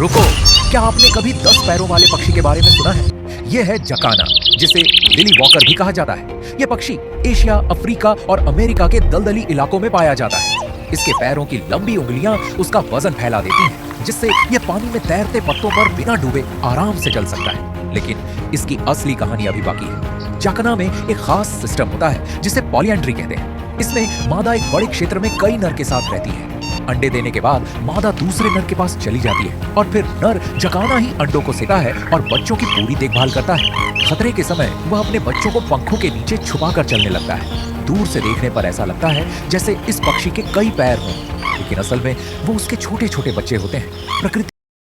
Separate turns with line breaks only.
रुको, क्या आपने कभी 10 पैरों वाले पक्षी के बारे में सुना है? यह है जकाना, जिसे लिली वॉकर भी कहा जाता है। यह पक्षी एशिया, अफ्रीका और अमेरिका के दलदली इलाकों में पाया जाता है। इसके पैरों की लंबी उंगलियां उसका वजन फैला देती हैं, जिससे यह पानी में तैरते पत्तों पर बिना डूबे आराम से चल सकता है। लेकिन इसकी असली कहानी अभी बाकी है। जकाना में एक खास सिस्टम होता है जिसे पॉलीएंड्री कहते हैं। इसमें मादा एक बड़े क्षेत्र में कई नर के साथ रहती है। अंडे देने के बाद मादा दूसरे नर के पास चली जाती है और फिर नर जकाना ही अंडों को सेता है और बच्चों की पूरी देखभाल करता है। खतरे के समय वह अपने बच्चों को पंखों के नीचे छुपा कर चलने लगता है। दूर से देखने पर ऐसा लगता है जैसे इस पक्षी के कई पैर हों, लेकिन असल में वो उसके छोटे छोटे बच्चे होते हैं। प्रकृति